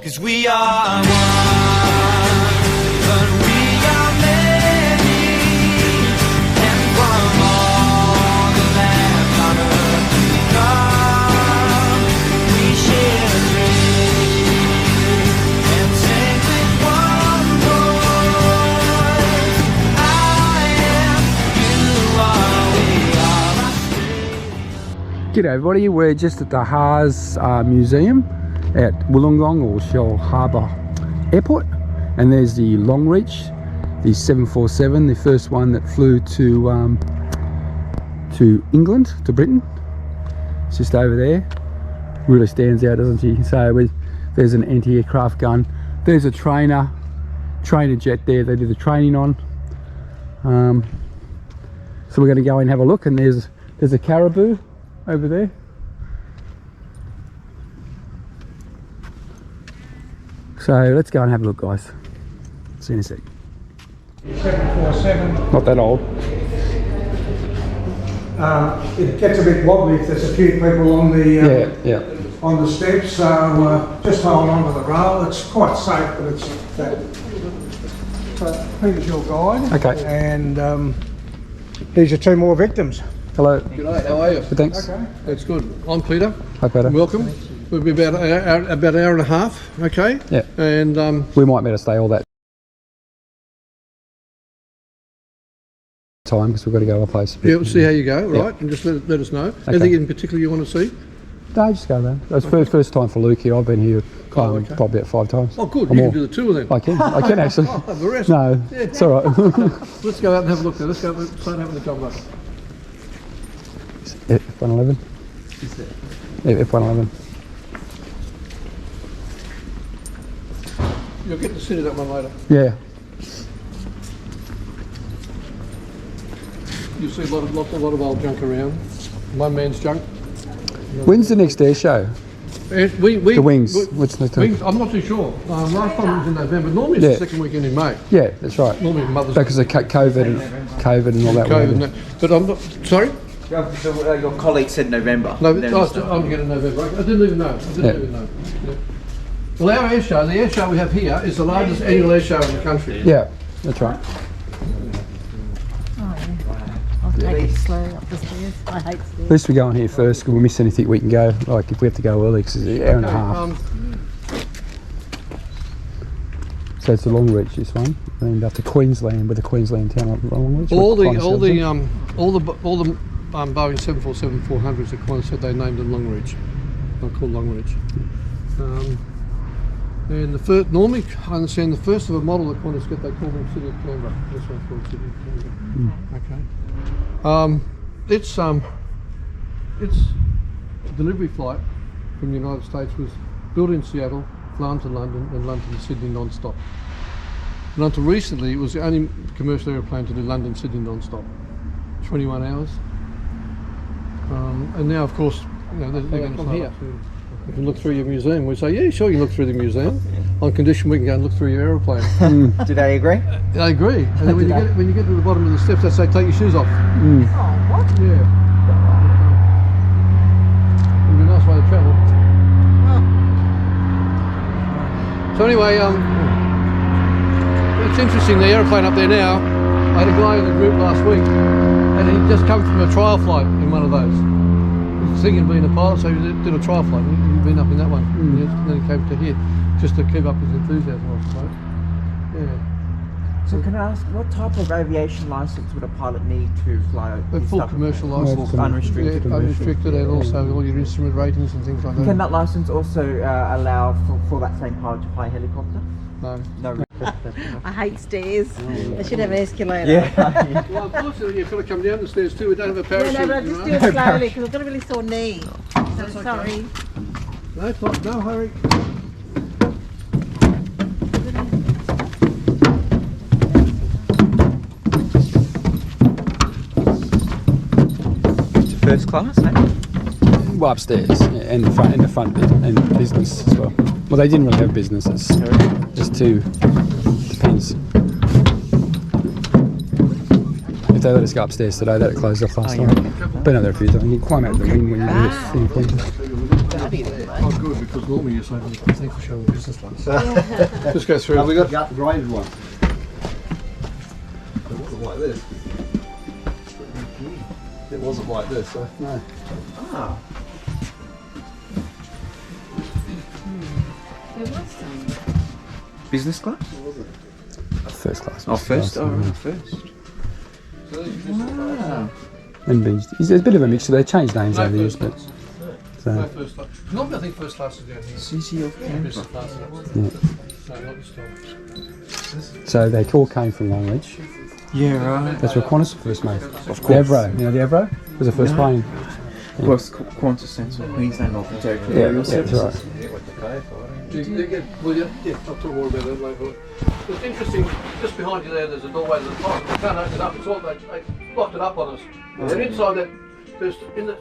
'Cause we are one, but we are many, and from all the lands on earth we come, we share a dream, and sing with one voice. I am, you are, we are. G'day everybody, we're just at the HARS Museum at Wollongong or Shellharbour Airport, and there's the Long Reach, the 747, the first one that flew to England, to Britain. It's just over there. Really stands out, doesn't she? So there's an anti-aircraft gun. There's a trainer jet there they did the training on. So we're going to go and have a look, and there's a caribou over there. So let's go and have a look, guys. See you in a sec. 747. Not that old. It gets a bit wobbly if there's a few people on the on the steps, so just hold on to the rail. It's quite safe, but it's that. So Peter's your guide. Okay. And here's your two more victims. Hello. G'day, how are you? Good, thanks. Okay. That's good. I'm Peter. Hi, Peter. Welcome. We'll be about an hour and a half, okay? Yeah. And We might better stay all that time because we've got to go a place. yeah, we'll see how you go, right? Yeah. And just let us know. Anything in particular you want to see? No, just go around. It's first time for Luke here. I've been here okay. probably about 5 times. Oh, good. Or You more. can do the tour then. I can actually. Oh, the rest. No, Yeah. it's all right. Let's go out and have a look there. Let's go start having the jumbo. F111. Yeah, F111. You'll get to sit in that one later. Yeah. You'll see a lot of old junk around. One man's junk. When's the next air show? And The Wings. What's the Wings, I'm not too sure. Last time it was in November. Normally it's Yeah. the second weekend in May. Yeah, that's right. Normally Mother's Because of COVID and all that. COVID and that. But I'm not, sorry? Your colleague said November. No, Then I'm it's not. going to November. I didn't even know. Yeah. Well, our air show, the air show we have here, is the largest annual air show in the country. Yeah, that's right. I'll take it slow up the stairs. I hate At stairs. least we go on here first, because we miss anything we can go. Like if we have to go early, because it's an hour and a half. So it's the Long Reach, this one, and up to Queensland, with the Queensland town of Long Reach. All the Boeing 747-400s that Qantas said they named them Long Reach. They're called Long Reach. And the first, normally, I understand the first of a model that Qantas get, they call them City of Canberra. This one's called City of Canberra. Okay. Its delivery flight from the United States was built in Seattle, flown to London, and London to Sydney non-stop. And until recently, it was the only commercial aeroplane to do London-Sydney non-stop, 21 hours. And now, of course, they're going to come here. You can look through your museum. We say, yeah, sure, you can look through the museum, on condition we can go and look through your aeroplane. Do they agree? They agree. And then when you get to the bottom of the steps, they say, take your shoes off. Oh, what? Yeah. It'll be a nice way to travel. So anyway, it's interesting, the aeroplane up there now, I had a guy in the group last week, and he'd just come from a trial flight in one of those. He was thinking of being a pilot, so he did a trial flight. He'd been up in that one, and then he came to here, just to keep up his enthusiasm, I suppose. Yeah. So can I ask, what type of aviation license would a pilot need to fly? A this full type of commercial plane? license. Unrestricted. Yeah, unrestricted, and also all your instrument ratings and things like that. Can that license also allow for that same pilot to fly a helicopter? No. No. I hate stairs. They should have an escalator. Yeah. Well, unfortunately, you've got to come down the stairs too. We don't have a No, parachute. no, but I just do it slowly because I've got a really sore knee. So sorry. No, it's not. No hurry. First class, eh? Well, upstairs, yeah, and the front bit, and business as well. Well, they didn't really have businesses. Just two. Depends. If they let us go upstairs today, that closed off last night. Been out there a few times. You can climb out the wing when you do it. Oh, good, because normally you're saying, thanks for showing business class. Just go through. Have we got the upgraded one? It wasn't like this. It wasn't like this, so no. Ah. There was some. Business class? First class. Oh, first? Oh, yeah. right, first. Wow. And there's a bit of a mixture. They changed names over the years, but No first class. Normally I think first class is down here. City of Business Canberra. class is up. yeah. No, not this time. So they all came from Longreach. Yeah, right. That's where Qantas first made. Of The Evro, you know the Evro? Was the first plane. Of course, Qantas stands for Queensland Northern Yeah, Territorial that's Services. right. Well, yeah, I'll talk more about that later. It's interesting, just behind you there's a doorway to the closet. We can't open it up, it's all, they locked it up on us. And inside that,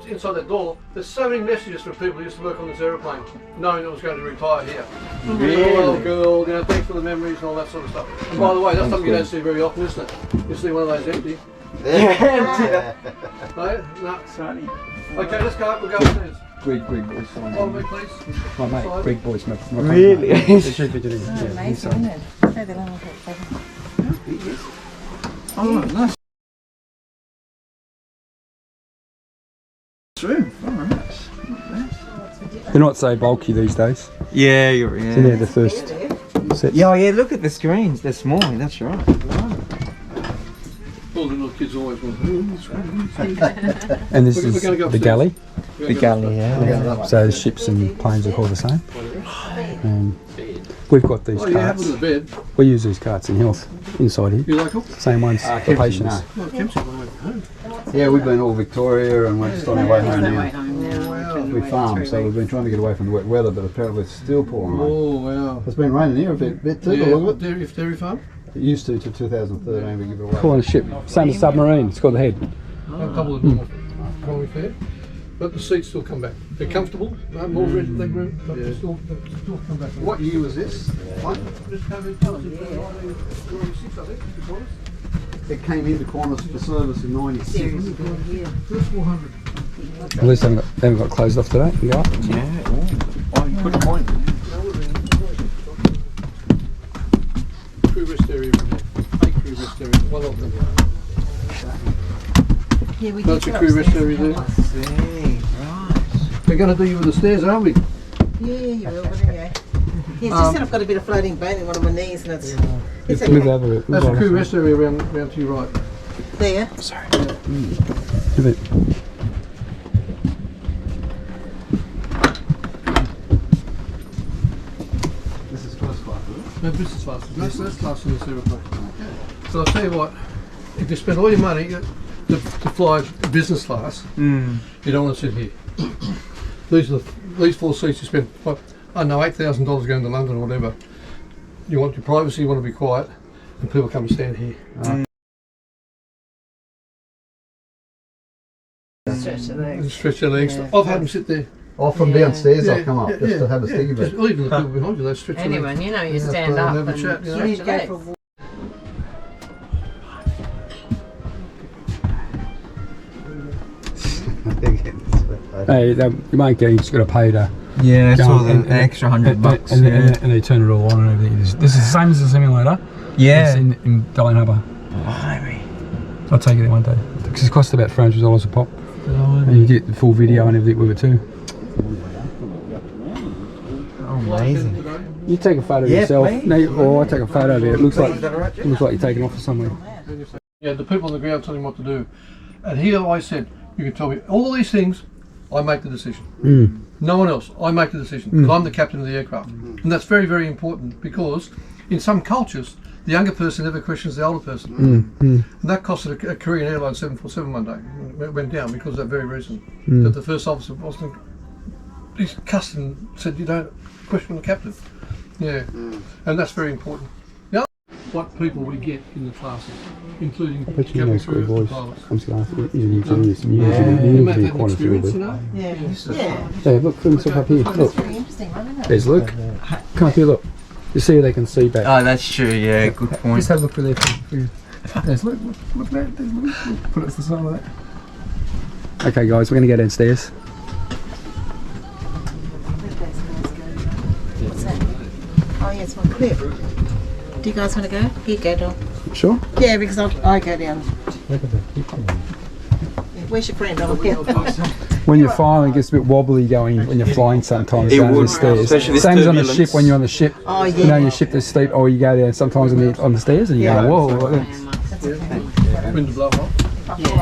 inside that door, there's so many messages from people who used to work on this aeroplane, knowing it was going to retire here. Really? Oh, girl, you know, thanks for the memories and all that sort of stuff. And by the way, that's something you don't see very often, isn't it? You see one of those empty. Yeah. No? No. Funny. Okay, let's go up, we'll go upstairs. Greg Boyce. Follow me, please. My mate, Greg Boyce. My Really? They should be doing Oh, yeah, amazing, inside. isn't it? So they don't have Oh, nice. Room. Alright. They're not so bulky these days. Yeah, you're So they're the first sets. Yeah, oh, yeah, look at the screens. They're small, that's right. All the little kids always want, And this We're is gonna go the upstairs. galley. The galley, yeah. So the ships and planes are called the same. We've got these Oh, you have a carts. little bed. We use these carts in health inside here. You like them? Same ones for Kempsey, patients. no. Oh, Kempsey, home. Yeah, we've been all Victoria and we're just on our way home Way now. home now. We farm, so we've been trying to get away from the wet weather, but apparently it's still pouring rain. Oh, wow. It's been raining here a bit too, Yeah, a little bit. dairy farm? It used to 2013, we give it away. Calling a ship. Same as submarine. It's called the head. A couple of normal economy fare. But the seats still come back. They're comfortable, no more leg room, but they still come back. What year was this? This came in 1996, I think, to be honest. It came into Qantas for service in 96. First 400. At least they haven't got closed off today. You go up. Yeah. Oh, you put a point. Crew rest area in there. 8 crew rest area, one of them. Yeah, we That's did a go crew rest upstairs. area there. See, right. We're going to do you with the stairs, aren't we? Yeah, you will, wouldn't you? He's just said I've got a bit of floating bone in one of my knees and it's Move okay. over it. That's a crew rest area round to your right. There. Move it. This is first class, isn't it? No business class. No first class in this aeroplane. So I'll tell you what, if you spend all your money to fly business class, you don't want to sit here. These 4 seats you spend, I don't know, $8,000 going to London or whatever. You want your privacy, you want to be quiet, and people come and stand here. And stretch their legs. I've had them sit there. Oh, from downstairs Yeah, I've come up yeah, just to have a yeah, sticky bit. just- even the people behind you, they stretch their legs. Anyway, you know, you Yeah, stand have up a and chat, you know. stretch you your go legs. for a walk. Hey, you might get. You just got to pay to. Yeah, that's go all and- the extra $100. And they turn it all on and everything. This is the same as the simulator. Yeah. It's in Darling Harbour. I'll take it there one day. Because it costs about $300 a pop. And you get the full video and everything with it too. Oh, amazing. You take a photo of Yeah, yourself. please. No, or I take a photo of it. It looks like you're taking off for somewhere. Yeah, the people on the ground telling what to do. And here I said, you can tell me all these things, I make the decision. No one else, I make the decision, because I'm the captain of the aircraft. And that's very, very important, because in some cultures, the younger person never questions the older person. And that costed a Korean Airlines 747 one day. It went down because of that very reason. That the first officer wasn't, his custom said you don't question the captain. Yeah, and that's very important. what people we get in the classes, including But you know, cabin school crew boys. and pilots. I'm just asking, you do this. You You might do have quite a few of experience, it. you know? Yeah. Yeah, look, film yourself up here. Look, That's very interesting one, isn't it? there's Luke. Come up here, look. You see, they can see back. Oh, that's true. Yeah, good point. Just have a look through there. There's Luke. Look there. There's Luke. Put it to the side of that. Okay, guys, we're going to go downstairs. What's that? Oh, yeah, it's my clip. Do you guys want to go? Here you go, Dom. Sure. Yeah, because I go down. Where's your friend? I'm here. When you're flying, it gets a bit wobbly going when you're flying sometimes It down would, the stairs. especially this Same as on the turbulence. ship when you're on the ship. Oh, yeah. You know, your ship is steep, or you go there sometimes on the stairs and you Yeah. go, whoa. Like that. That's okay. Wind to blow hole. Little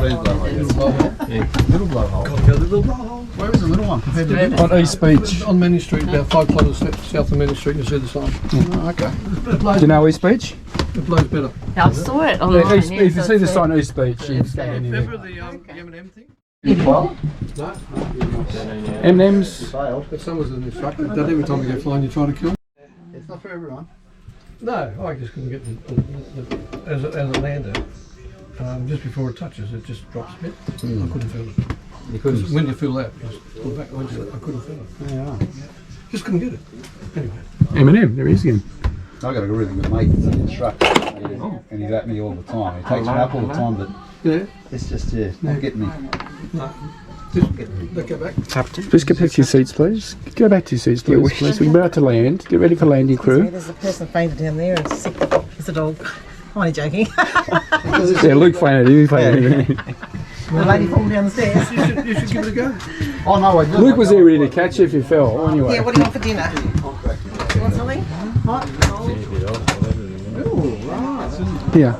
blowhole. Little blowhole. Where is the little one compared to the big one? On East Beach. On Manny Street, about 5 kilometres south of Manny Street, you see the sign. Oh, okay. Do you know East Beach? It blows better. I saw it Yeah, online. East, if you see the sign East Beach, you just go anywhere. Remember the M&M thing? M&M's. If someone's an instructor, that every time you go flying you try to kill. It's not for everyone. No, I just couldn't get as a lander, just before it touches, it just drops a bit. I couldn't feel it. You couldn't. When you feel that, just pull back once I couldn't feel it. Yeah. Just couldn't get it. Anyway. M&M, there he is again. I've got a really good mate that's an instructor, and he's at me all the time. He takes me up all the time, but Yeah. it's just, not getting me. Let's go back. Just get back to your seats, please. Go back to your seats, please. We're about to land. Get ready for landing, crew. There's a person fainted down there and sick. It's a dog. I'm only joking. Yeah, Luke fainted. He fainted. The lady falling down the stairs. You should give it a go. Oh no, I did. Luke was there ready to catch you if you fell. Anyway. Yeah, what do you want for dinner? You want something? Hot? Cold? Here.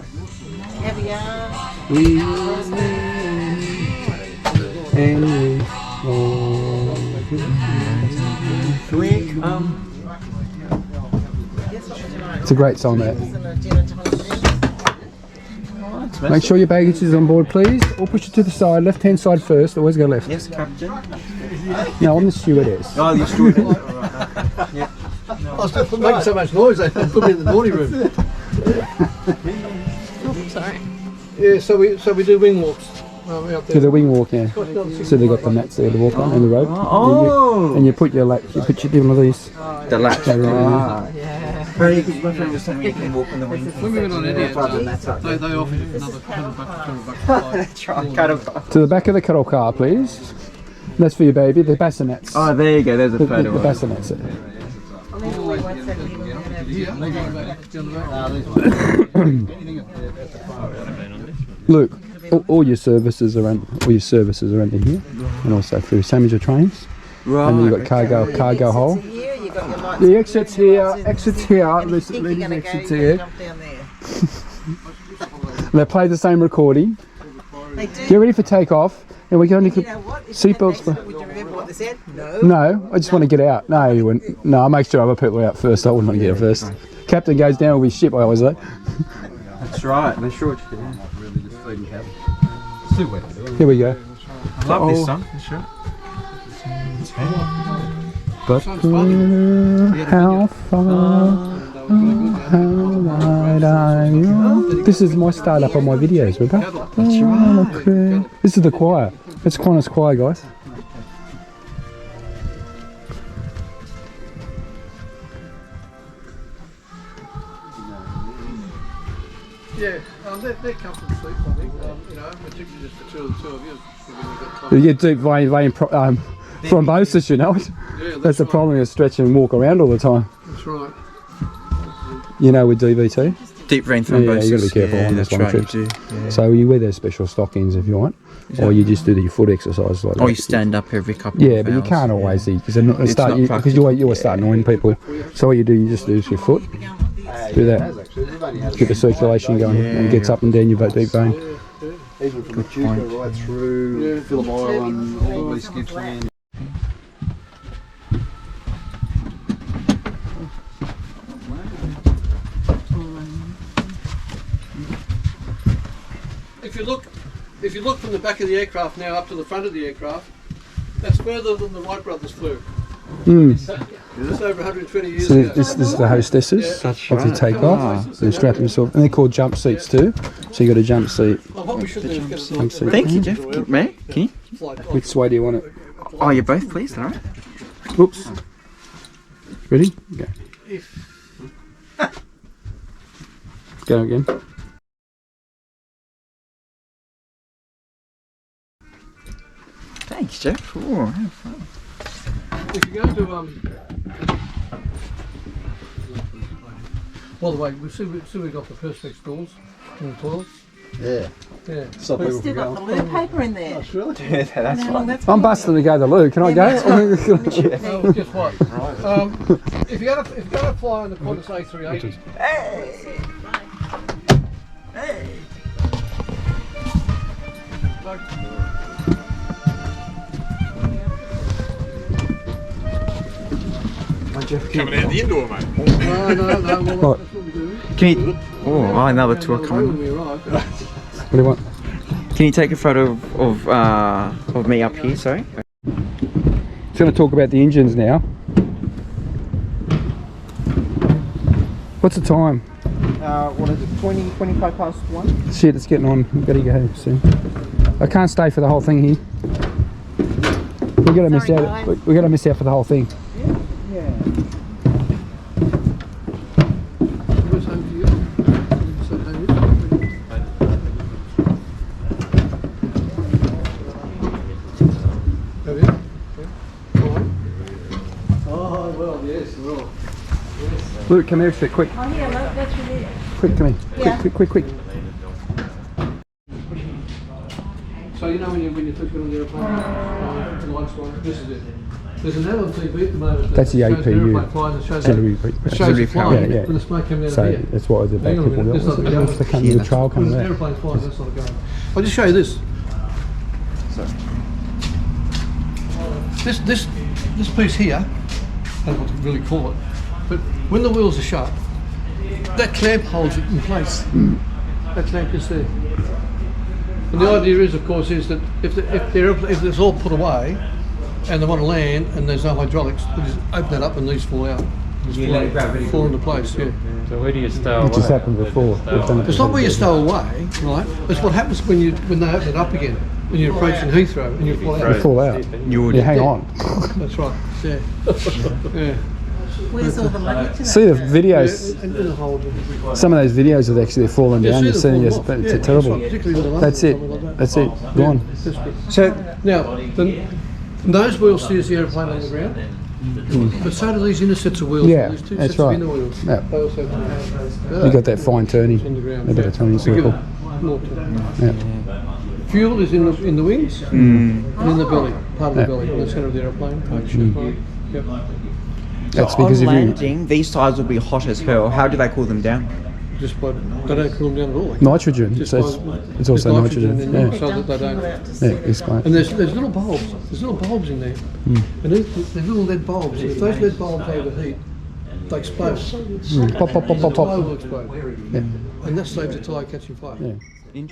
Caviar? It's a great song, that. Dinner to Hong Kong? Make sure your baggage is on board, please. Or push it to the side, left-hand side first. Always go left. Yes, Captain. No, I'm the stewardess. Oh, the stewardess. I was just making so much noise, they put me in the naughty room. Sorry. Yeah, so we do wing walks out To there. the wing walk, yeah. So they got the mats there to walk on and the rope. Oh. And you put your latch, you put your one of these. The latch. Ah. Very good. My friend was telling me you can walk on the wing. When we went on Idiot, they offered you another $100 to fly. That's right. Cut off. To the back of the cuddle car, please. That's for your baby, the bassinets. Oh, there you go. There's a the photo. bassinets. Luke, all your services are under here, and also through Samager trains. Right. And then you've got cargo hole. Here, you got your lights. The exits here, exits here, You think you're gonna go, exits you're here. gonna jump down there. And they play the same recording. They do. Get ready for takeoff, and we can only You know what? If seatbelts that for. would you remember what they said? No. No, I just want to get out. No, you wouldn't. No, I make sure other people are out first. I wouldn't want to get out first. Captain goes down with his ship, I always say. That's right. They're short. Here we go. Love this song. Sure. But how far, how wide are you? This is my startup on my videos, remember? That's right. This is the choir. It's Qantas choir, guys. Yeah, they're comfortable seats, I think. You know, particularly just the two of you. When you've got time. You get deep vein thrombosis, you know it. Yeah, That's the right. problem. You stretch and walk around all the time. That's right. You know, with DVT. Deep vein Yeah, thrombosis. you got to be careful on that's this long right. trips. You do. Yeah. So you wear those special stockings if you want, or you just do your foot exercise like that. Or you stand up every couple Yeah, of but you hours. can't always eat because It's not you practical. will start annoying people. So what you do, you just do is your foot, do that, get the circulation going, and it gets up and down your deep vein. Even from Chuka right through Phillip Island, all these Gippsland. If you look from the back of the aircraft now up to the front of the aircraft, that's further than the Wright brothers flew. Mm. This over 120 years So ago. this is the hostesses. That's If you right. take off, they strap themselves, and they're called jump seats too. So you got a jump seat. Oh, what we should do is get a Jump seat. Thank you, Jeff. May? Can you? Which way do you want it? Oh, you both, please. All right. Oops. Ready? Go. Go again. Thanks, Jeff. Ooh, have fun. If you go to by the way, we got the perspex doors in the toilets. Yeah. Yeah. Stop We've people still from got the going. loo paper in there. Yeah, that's How long that's I'm been busting to go to the loo. Can I go? Oh, guess what? If you're gonna fly on the Qantas A380, Coming out the indoor, mate. no. Well, Right. that's what we do. Can you? Oh, another tour When coming. we arrive. What do you want? Can you take a photo of me up here? Sorry. It's going to talk about the engines now. What's the time? What is it? 25 past 1? Shit, it's getting on. We've got to go soon. I can't stay for the whole thing here. We're going to miss Sorry, out. guys. We're going to miss out for the whole thing. Yeah. Where's home to you? So home is? Have you? Yeah. All right. Oh, well, yes, well. Luke, come here, quick. Oh, yeah, look, that's your video. Quick, come here. Yeah. Quick. So you know when you took it on the airplane, the lights on, this is it. There's an LTV at the moment. That's the that shows APU. airplane flying, that shows Auxiliary it shows Auxiliary it flying, power. Yeah. and the smoke coming out So of here. that's what I was about Hang on a people. minute, this What's doesn't go. the coming the trail When coming the there? airplane's flying, that's not a going. I'll just show you this. This piece here, I don't know what to really call it, but when the wheels are shut, that clamp holds it in place. That clamp is there. And the idea is, of course, is that if it's all put away and they want to land and there's no hydraulics, they just open that up and these fall out. Just fall into place, yeah. So where do you stow It just happened before. We've done it It's not where you before. stow away, right? It's what happens when they open it up again, when you're approaching Heathrow and you fall They out. fall out. Yeah, hang on. That's right, yeah. Yeah. Where's all the luggage in it? See the videos. And the whole. Some of those videos of actually falling down. You're seeing them yes, fall but off. it's Yeah, terrible. right, particularly with the That's London it. or something like that. That's it. Gone. That's good. So Now, those wheels steers the aeroplane on the ground, but so do these inner sets of wheels. Yeah, These two that's sets right. of inner wheels. Yeah. They also have You got that fine turning. on the ground. A bit of turning To give circle. it more turn. Yeah. Fuel is in the wings and in the belly, part of the Yeah. belly, in the centre of the aeroplane. Yep. That's on because if you. landing, these tires will be hot as hell. How do they cool them down? Just by, they don't cool them down at all. Nitrogen. Just So by- it's also just nitrogen. in Yeah. them so that they don't. Yeah, explain. And there's little bulbs. There's little bulbs in there. And these little lead bulbs. If those lead bulbs overheat, they explode. Pop, pop, pop, pop, The tyre pop. will explode. Yeah. And that saves the tyre catching fire. Yeah.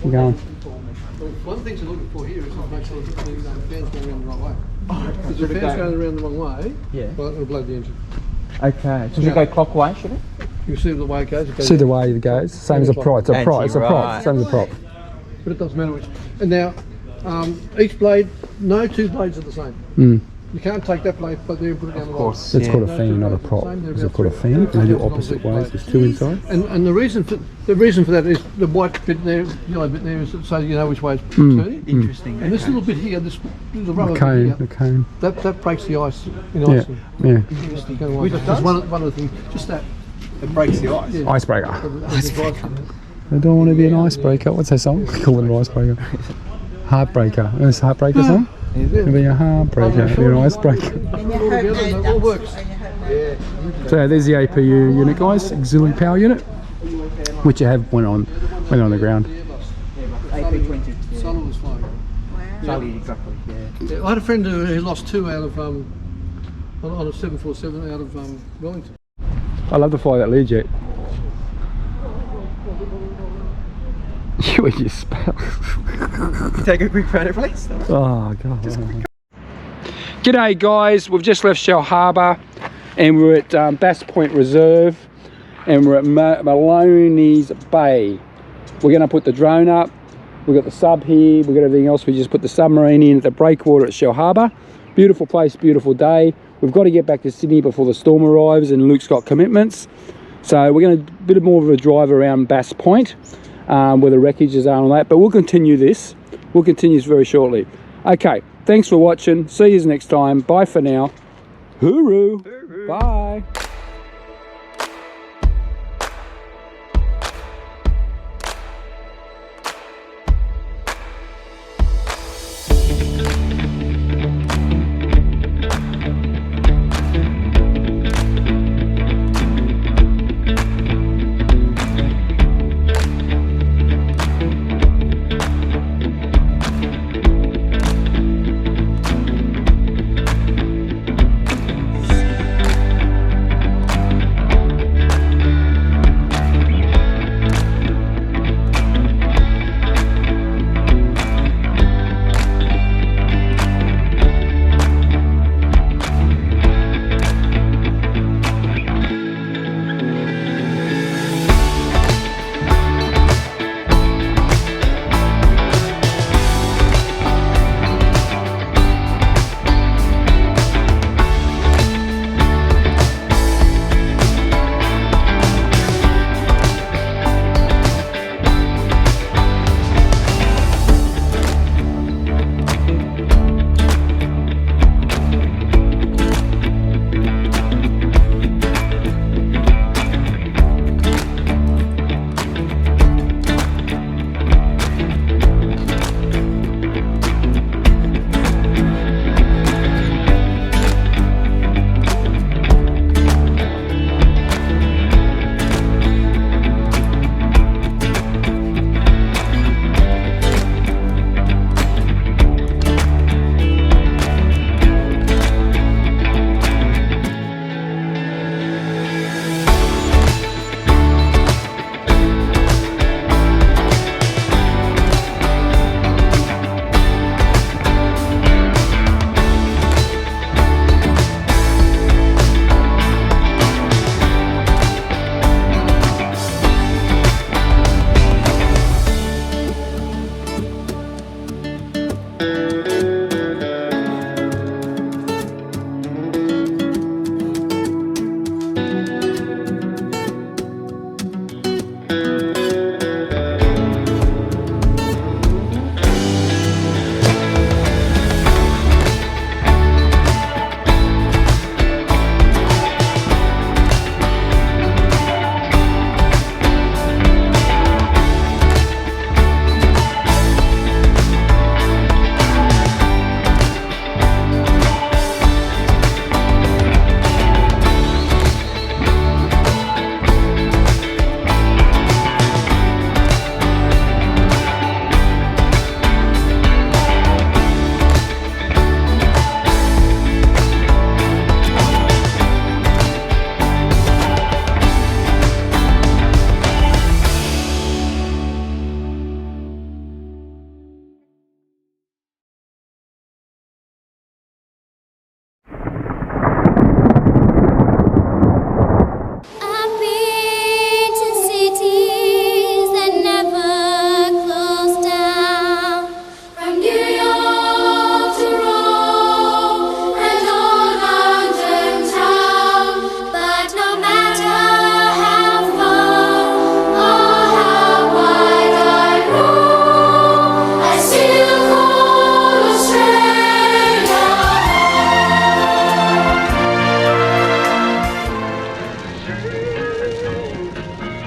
We're going. One thing to look for here is to make sure that the fan's going around the right way. If the fan's going around the wrong way, well, it'll blow the engine. Okay. So Yeah. should it go clockwise, should it? You see the way it goes. It goes See the way it goes. Same as a prop. It's a prop. It's a prop. Same as a prop. But it doesn't matter which. And now, each blade, no two blades are the same. Mm. You can't take that blade, but then put it down the bottom. It's called a fan, not a prop. Is it called a fan? They do opposite ways. There's two inside. And the reason for that is the white bit there, yellow bit there, is so you know which way it's turning. Interesting. And this little bit here, this little rubber The cone. bit The here, cone. that breaks the ice in Yeah. icing. Yeah. That's one of the things. Just that. It breaks the ice. Yeah. Icebreaker. Icebreaker. I don't want to be an icebreaker. What's that song? Call it an icebreaker. Heartbreaker. Is Heartbreaker song? It'll be a heartbreaker. It'll be an icebreaker. And you All hope together, no it all ducks. works. And you hope no- So there's the APU unit, guys. Auxiliary power unit, which you have went on the ground. AP20. Solar was flying. Charlie, exactly. Yeah. Yeah, I had a friend who lost two out of on a 747 out of Wellington. I love to fly that Learjet. You and your spouse. Take a quick photo, please. Oh god. G'day guys, we've just left Shellharbour and we're at Bass Point Reserve and we're at Maloney's Bay. We're going to put the drone up. We've got the sub here, we've got everything else. We just put the submarine in at the breakwater at Shellharbour. Beautiful place, beautiful day. We've got to get back to Sydney before the storm arrives and Luke's got commitments. So we're going to a bit more of a drive around Bass Point where the wreckages are and all that. But we'll continue this. We'll continue this very shortly. Okay, thanks for watching. See you next time. Bye for now. Hooroo. Hooroo. Bye.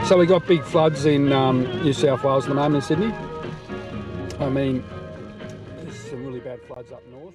So we got big floods in New South Wales at the moment in Sydney. I mean, there's some really bad floods up north.